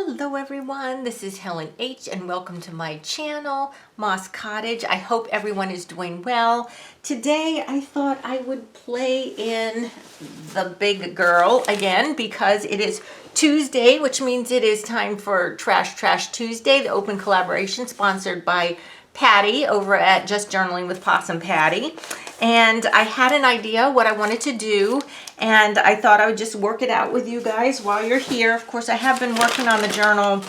Hello everyone, this is Helen H and welcome to my channel, Moss Cottage. I hope everyone is doing well. Today I thought I would play in the big girl again because it is Tuesday, which means it is time for Trash Trash Tuesday, the open collaboration sponsored by Patty over at Just Journaling with Possum Patty. And I had an idea what I wanted to do, and I thought I would just work it out with you guys while you're here. Of course, I have been working on the journal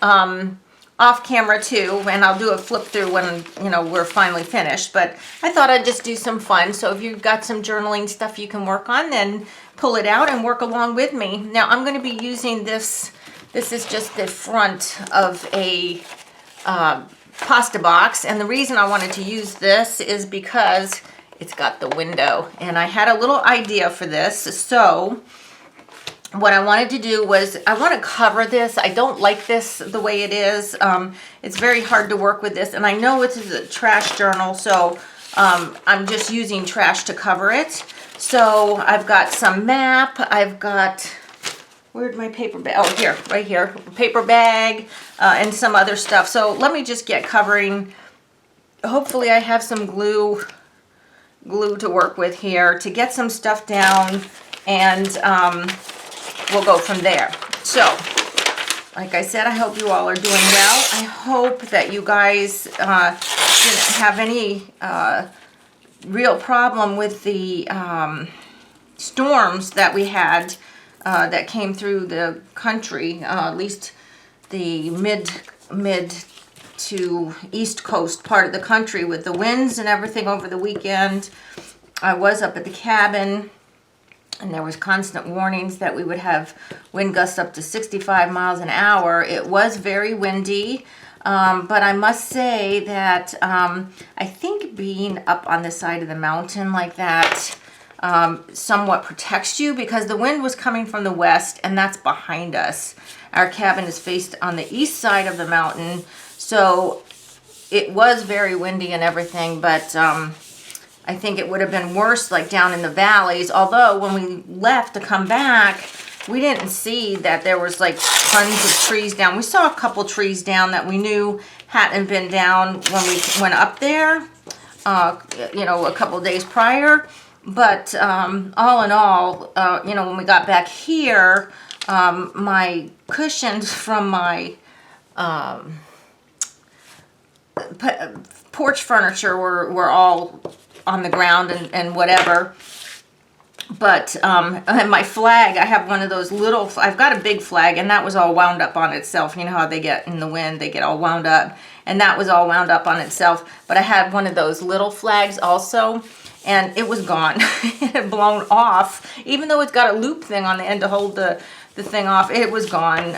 off camera too, and I'll do a flip through when we're finally finished. But I thought I'd just do some fun. So if you've got some journaling stuff you can work on, then pull it out and work along with me. Now I'm going to be using this. This is just the front of a pasta box, and the reason I wanted to use this is because it's got the window, and I had a little idea for this. So what I wanted to do was I want to cover this. I don't like this the way it is. It's very hard to work with this, and I know it's a trash journal, so I'm just using trash to cover it. So I've got some map. I've got, where'd my paper bag? Oh, here, right here. Paper bag and some other stuff. So let me just get covering. Hopefully I have some glue to work with here to get some stuff down, and we'll go from there. So like I said, I hope you all are doing well. I hope that you guys didn't have any real problem with the storms that we had that came through the country, at least the mid to east coast part of the country, with the winds and everything over the weekend. I was up at the cabin, and there was constant warnings that we would have wind gusts up to 65 miles an hour. It was very windy, but I must say that I think being up on the side of the mountain like that somewhat protects you, because the wind was coming from the west, and that's behind us. Our cabin is faced on the east side of the mountain, so it was very windy and everything, but I think it would have been worse like down in the valleys. Although when we left to come back, we didn't see that there was like tons of trees down. We saw a couple trees down that we knew hadn't been down when we went up there, a couple days prior. But all in all, when we got back here, my cushions from my porch furniture were all on the ground and whatever. But and my flag, I have one of those little, I've got a big flag, and that was all wound up on itself. You know how they get in the wind, they get all wound up, and that was all wound up on itself. But I had one of those little flags also, and it was gone. It had blown off. Even though it's got a loop thing on the end to hold the thing off, it was gone.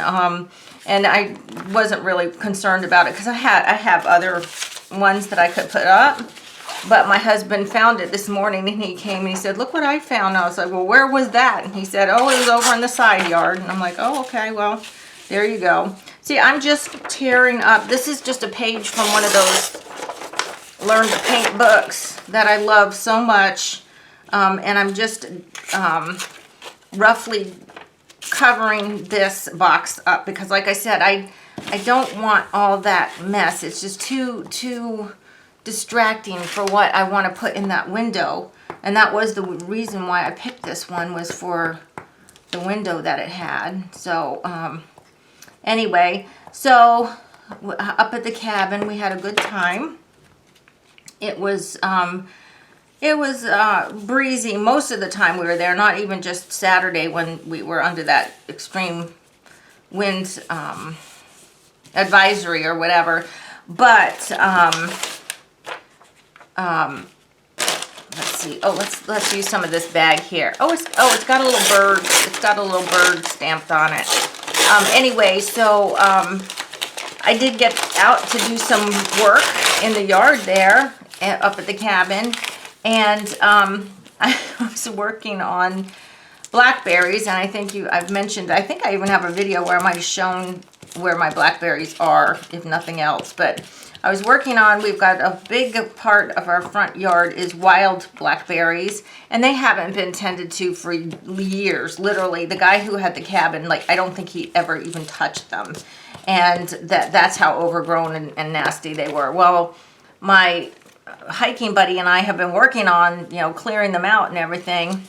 And I wasn't really concerned about it because I have other ones that I could put up. But my husband found it this morning, and he came and he said, "Look what I found." I was like, "Well, where was that?" And he said, "Oh, it was over in the side yard." And I'm like, "Oh, okay, well, there you go." See, I'm just tearing up. This is just a page from one of those Learn to Paint books that I love so much. And I'm just roughly covering this box up because, like I said, I don't want all that mess. It's just too distracting for what I want to put in that window. And that was the reason why I picked this one, was for the window that it had. So anyway, so up at the cabin we had a good time. It was breezy most of the time we were there, not even just Saturday when we were under that extreme wind advisory or whatever. But let's see. Oh, let's use some of this bag here. It's got a little bird. It's got a little bird stamped on it. Anyway, so I did get out to do some work in the yard there, up at the cabin, and I was working on blackberries, and I think I've mentioned, I think I even have a video where I might have shown where my blackberries are, if nothing else. But I was working on, we've got a big part of our front yard is wild blackberries, and they haven't been tended to for years. Literally, the guy who had the cabin, like, I don't think he ever even touched them. And that's how overgrown and nasty they were. Well, my hiking buddy and I have been working on, you know, clearing them out and everything.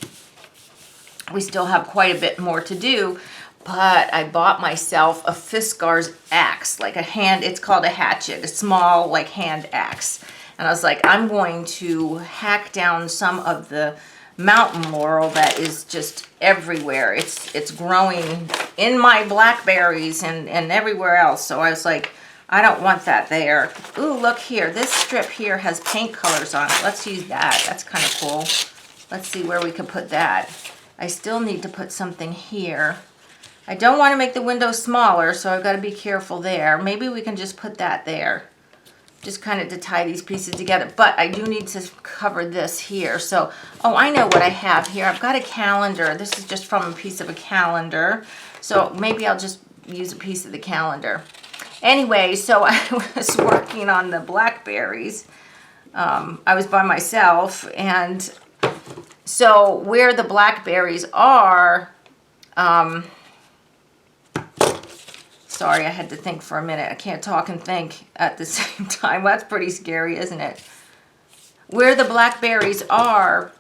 We still have quite a bit more to do, but I bought myself a Fiskars axe, like a hand, it's called a hatchet, a small like hand axe. And I was like, I'm going to hack down some of the mountain laurel that is just everywhere. It's growing in my blackberries and everywhere else. So I was like, I don't want that there. Ooh, look here. This strip here has paint colors on it. Let's use that. That's kind of cool. Let's see where we could put that. I still need to put something here. I don't want to make the window smaller, so I've got to be careful there. Maybe we can just put that there. Just kind of to tie these pieces together. But I do need to cover this here. So, oh, I know what I have here. I've got a calendar. This is just from a piece of a calendar. So maybe I'll just use a piece of the calendar. Anyway, so I was working on the blackberries. I was by myself, and so where the blackberries are, sorry, I had to think for a minute. I can't talk and think at the same time. Well, that's pretty scary, isn't it? Where the blackberries are,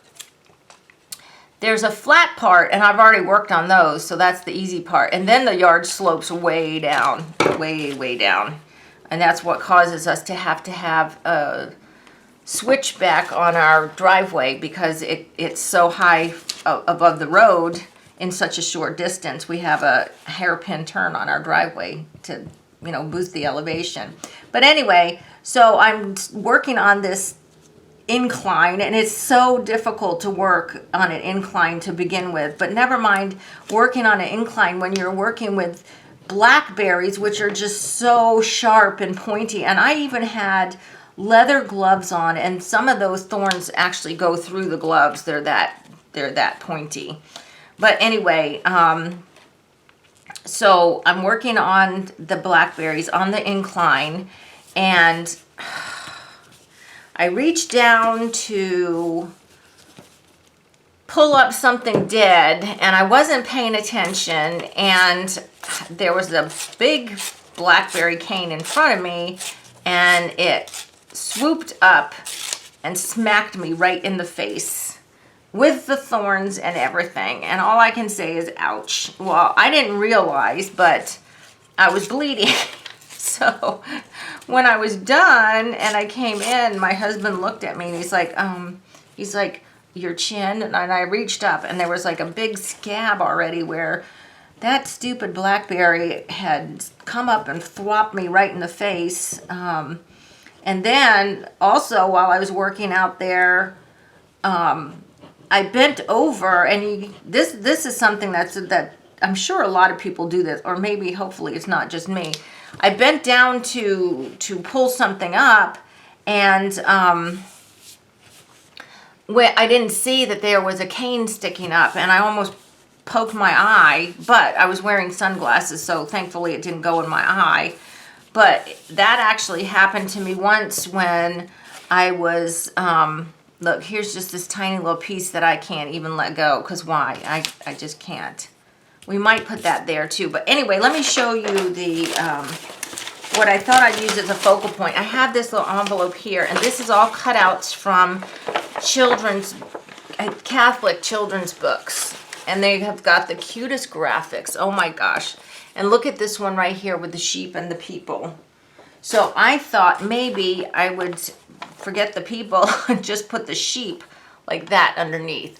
there's a flat part, and I've already worked on those, so that's the easy part. And then the yard slopes way down, way down. And that's what causes us to have a switchback on our driveway, because it's so high above the road in such a short distance. We have a hairpin turn on our driveway to, you know, boost the elevation. But anyway, so I'm working on this incline, and it's so difficult to work on an incline to begin with, but never mind working on an incline when you're working with blackberries, which are just so sharp and pointy. And I even had leather gloves on, and some of those thorns actually go through the gloves. They're that pointy. But anyway, so I'm working on the blackberries on the incline, and I reached down to pull up something dead, and I wasn't paying attention, and there was a big blackberry cane in front of me, and it swooped up and smacked me right in the face with the thorns and everything. And all I can say is ouch. Well, I didn't realize, but I was bleeding. So when I was done and I came in, my husband looked at me and he's like, your chin? And I reached up, and there was like a big scab already where that stupid blackberry had come up and thwopped me right in the face. And then also while I was working out there, I bent over, and this is something that I'm sure a lot of people do this, or maybe hopefully it's not just me. I bent down to pull something up, and when I didn't see that there was a cane sticking up, and I almost poked my eye, but I was wearing sunglasses, so thankfully it didn't go in my eye. But that actually happened to me once when I was, look, here's just this tiny little piece that I can't even let go, because why? I just can't. We might put that there too. But anyway, let me show you the what I thought I'd use as a focal point. I have this little envelope here, and this is all cutouts from Catholic children's books. And they have got the cutest graphics. Oh my gosh. And look at this one right here with the sheep and the people. So I thought maybe I would forget the people and just put the sheep like that underneath.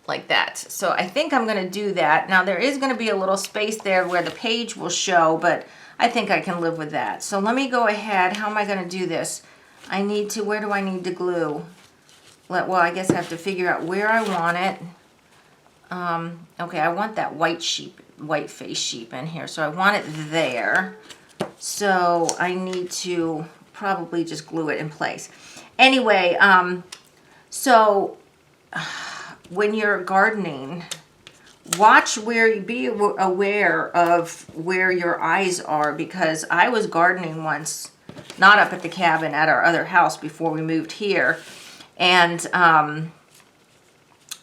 Like that. So I think I'm going to do that. Now there is going to be a little space there where the page will show, but I think I can live with that. So let me go ahead. How am I going to do this? I need to, where do I need to glue? Well, I guess I have to figure out where I want it. Okay, I want that white face sheep in here. So I want it there. So I need to probably just glue it in place. Anyway, so when you're gardening, be aware of where your eyes are, because I was gardening once, not up at the cabin, at our other house before we moved here, and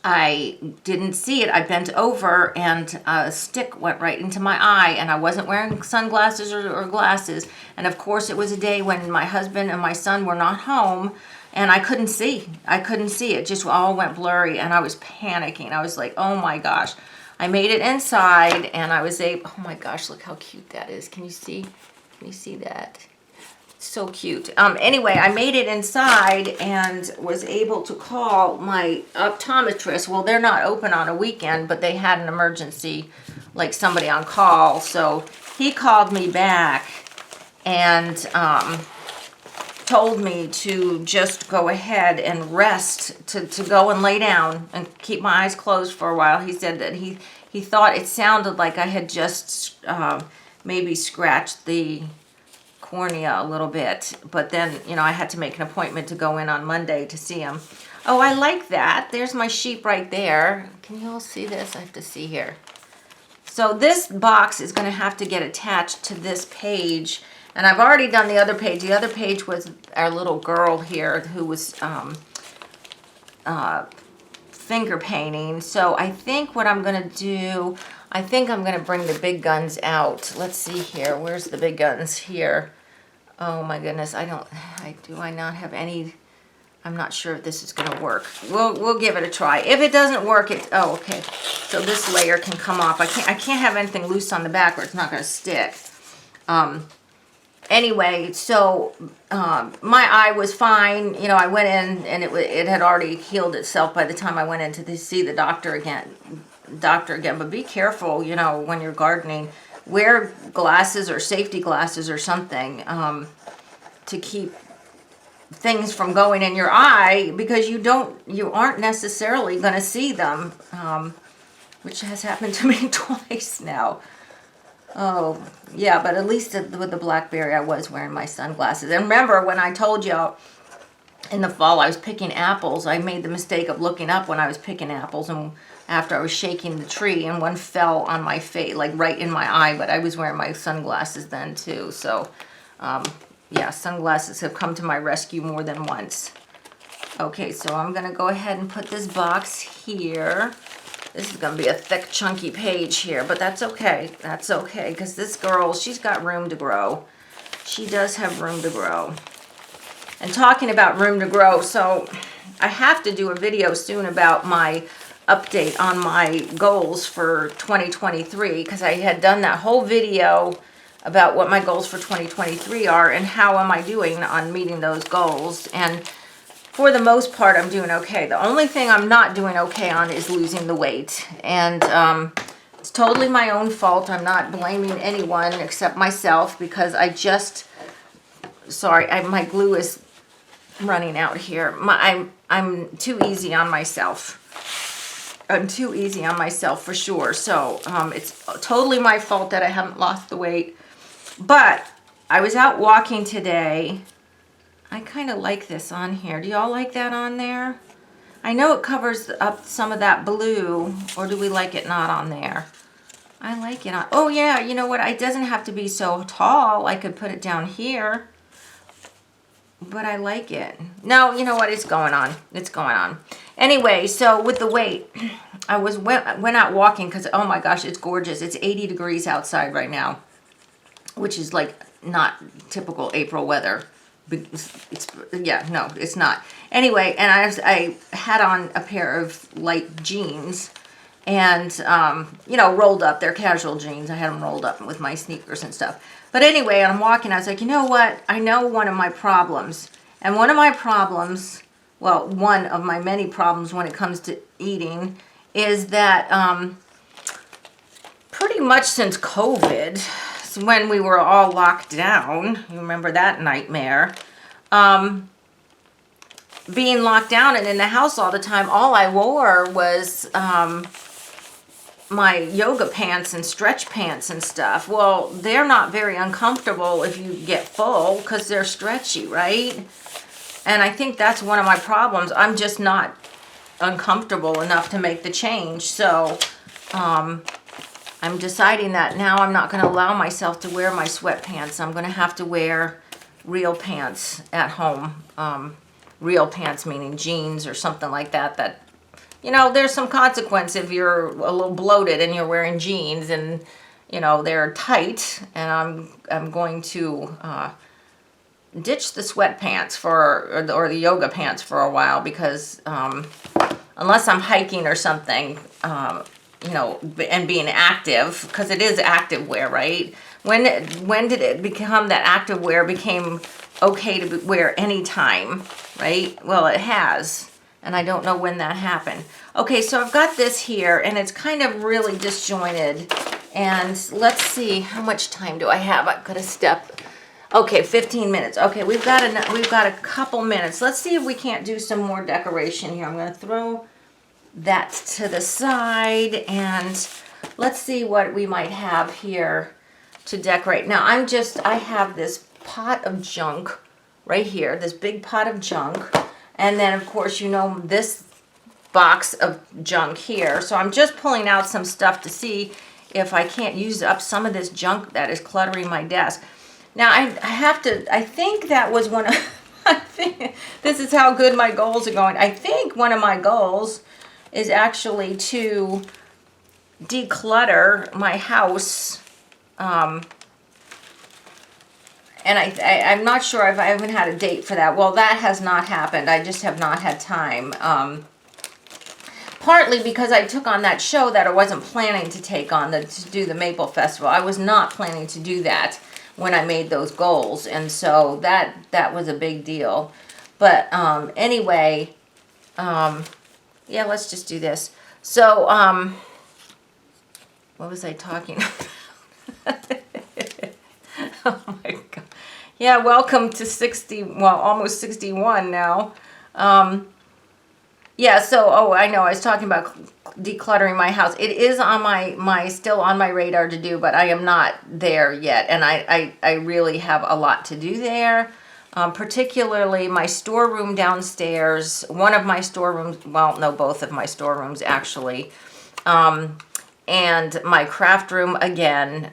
I didn't see it. I bent over and a stick went right into my eye, and I wasn't wearing sunglasses or glasses, and of course it was a day when my husband and my son were not home, and I couldn't see. It just all went blurry, and I was panicking. I was like, oh my gosh. I made it inside, and I was able, oh my gosh, look how cute that is. Can you see? Can you see that? So cute. Anyway, I made it inside and was able to call my optometrist. Well, they're not open on a weekend, but they had an emergency, like somebody on call. So he called me back and told me to just go ahead and rest, to go and lay down and keep my eyes closed for a while. He said that he thought it sounded like I had just maybe scratched the cornea a little bit, but then, you know, I had to make an appointment to go in on Monday to see him. Oh, I like that. There's my sheep right there. Can you all see this? I have to see here. So this box is going to have to get attached to this page, and I've already done the other page. The other page was our little girl here who was finger painting. So I think what I'm going to do, I think I'm going to bring the big guns out. Let's see here. Where's the big guns? Here. Oh my goodness, do I not have any? I'm not sure if this is going to work. We'll give it a try. If it doesn't work, oh, okay. So this layer can come off. I can't have anything loose on the back or it's not going to stick. Anyway, so my eye was fine. You know, I went in and it had already healed itself by the time I went in to see the doctor again. But be careful, you know, when you're gardening. Wear glasses or safety glasses or something to keep things from going in your eye, because you aren't necessarily going to see them, which has happened to me twice now. Oh, yeah, but at least with the blackberry, I was wearing my sunglasses. And remember when I told you in the fall I was picking apples, I made the mistake of looking up when I was picking apples, and after I was shaking the tree, and one fell on my face, like right in my eye, but I was wearing my sunglasses then too. So, yeah, sunglasses have come to my rescue more than once. Okay, so I'm going to go ahead and put this box here. This is going to be a thick, chunky page here, but that's okay. That's okay, because this girl, she's got room to grow. She does have room to grow. And talking about room to grow, so I have to do a video soon about my update on my goals for 2023, because I had done that whole video about what my goals for 2023 are and how am I doing on meeting those goals. And for the most part, I'm doing okay. The only thing I'm not doing okay on is losing the weight. And it's totally my own fault. I'm not blaming anyone except myself, because I just, sorry, my glue is running out here. I'm too easy on myself. I'm too easy on myself for sure. So it's totally my fault that I haven't lost the weight. But I was out walking today. I kind of like this on here. Do y'all like that on there? I know it covers up some of that blue, or do we like it not on there? I like it on. Oh yeah, you know what? It doesn't have to be so tall. I could put it down here. But I like it. No, you know what? It's going on. It's going on. Anyway, so with the weight, I went out walking because, oh my gosh, it's gorgeous. It's 80 degrees outside right now, which is like not typical April weather. Yeah, no, it's not. Anyway, and I had on a pair of light jeans and, you know, rolled up. They're casual jeans. I had them rolled up with my sneakers and stuff. But anyway, I'm walking. I was like, you know what? I know one of my problems. And one of my problems, well, one of my many problems when it comes to eating is that pretty much since COVID, when we were all locked down, you remember that nightmare, being locked down and in the house all the time, all I wore was my yoga pants and stretch pants and stuff. Well, they're not very uncomfortable if you get full because they're stretchy, right? And I think that's one of my problems. I'm just not uncomfortable enough to make the change. So I'm deciding that now I'm not going to allow myself to wear my sweatpants. I'm going to have to wear real pants at home. Real pants meaning jeans or something like that. That, you know, there's some consequence if you're a little bloated and you're wearing jeans and, you know, they're tight. And I'm going to ditch the sweatpants or the yoga pants for a while because unless I'm hiking or something, you know, and being active, because it is active wear, right? When did it become that active wear became okay to wear anytime, right? Well, it has, and I don't know when that happened. Okay, so I've got this here, and it's kind of really disjointed. And let's see, how much time do I have? I've got to step. Okay, 15 minutes. Okay, we've got a couple minutes. Let's see if we can't do some more decoration here. I'm going to throw that to the side, and let's see what we might have here to decorate. Now, I have this pot of junk right here, this big pot of junk, and then of course, you know, this box of junk here. So I'm just pulling out some stuff to see if I can't use up some of this junk that is cluttering my desk. Now, I think that was one of, I think this is how good my goals are going. I think one of my goals is actually to declutter my house. And I'm not sure if I haven't had a date for that. Well, that has not happened. I just have not had time. Partly because I took on that show that I wasn't planning to take on, to do the Maple Festival. I was not planning to do that when I made those goals, and so that was a big deal. But anyway, yeah, let's just do this. So what was I talking about? Oh my God. Yeah, welcome to 60, well, almost 61 now. Yeah, so, oh, I know, I was talking about decluttering my house. It is on still on my radar to do, but I am not there yet. And I really have a lot to do there. Particularly my storeroom downstairs, one of my storerooms, well, no, both of my storerooms actually. And my craft room again.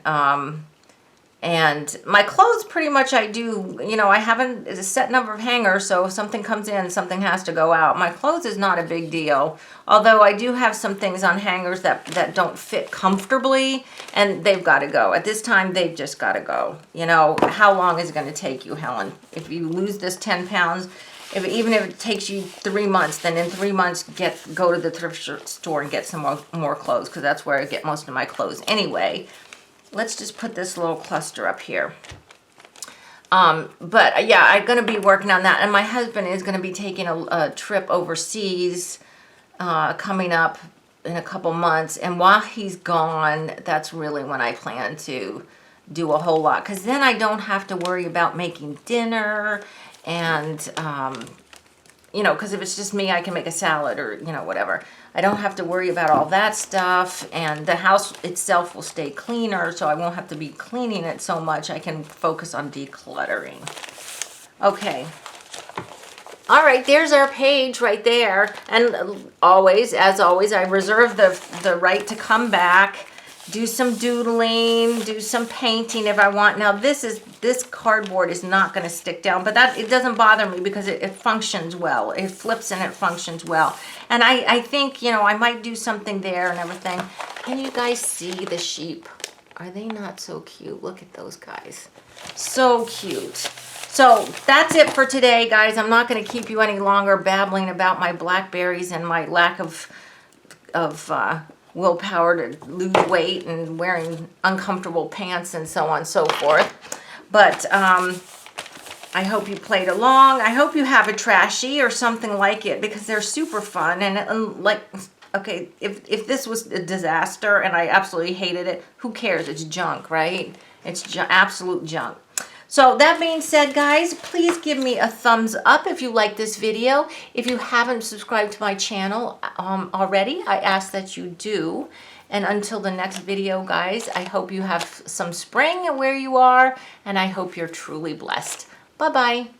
And my clothes, pretty much I do, you know, I haven't, it's a set number of hangers, so if something comes in, something has to go out. My clothes is not a big deal, although I do have some things on hangers that don't fit comfortably, and they've got to go. At this time, they've just got to go. You know, how long is it going to take you, Helen? If you lose this 10 pounds, even if it takes you 3 months, then in 3 months, go to the thrift store and get some more clothes, because that's where I get most of my clothes anyway. Let's just put this little cluster up here. But yeah, I'm going to be working on that. And my husband is going to be taking a trip overseas coming up in a couple months. And while he's gone, that's really when I plan to do a whole lot. Because then I don't have to worry about making dinner. And, you know, because if it's just me, I can make a salad or, you know, whatever. I don't have to worry about all that stuff, and the house itself will stay cleaner, so I won't have to be cleaning it so much. I can focus on decluttering. Okay. All right, there's our page right there. And always, as always, I reserve the right to come back, do some doodling, do some painting if I want. Now this cardboard is not going to stick down, but it doesn't bother me because it functions well. It flips and it functions well. And I think, you know, I might do something there and everything. Can you guys see the sheep? Are they not so cute? Look at those guys. So cute. So that's it for today, guys. I'm not going to keep you any longer babbling about my blackberries and my lack of willpower to lose weight and wearing uncomfortable pants and so on and so forth. But I hope you played along. I hope you have a trashy or something like it, because they're super fun. And like, okay, if this was a disaster and I absolutely hated it, who cares? It's junk, right? It's absolute junk. So that being said, guys, please give me a thumbs up if you like this video. If you haven't subscribed to my channel already, I ask that you do. And until the next video, guys, I hope you have some spring where you are, and I hope you're truly blessed. Bye-bye.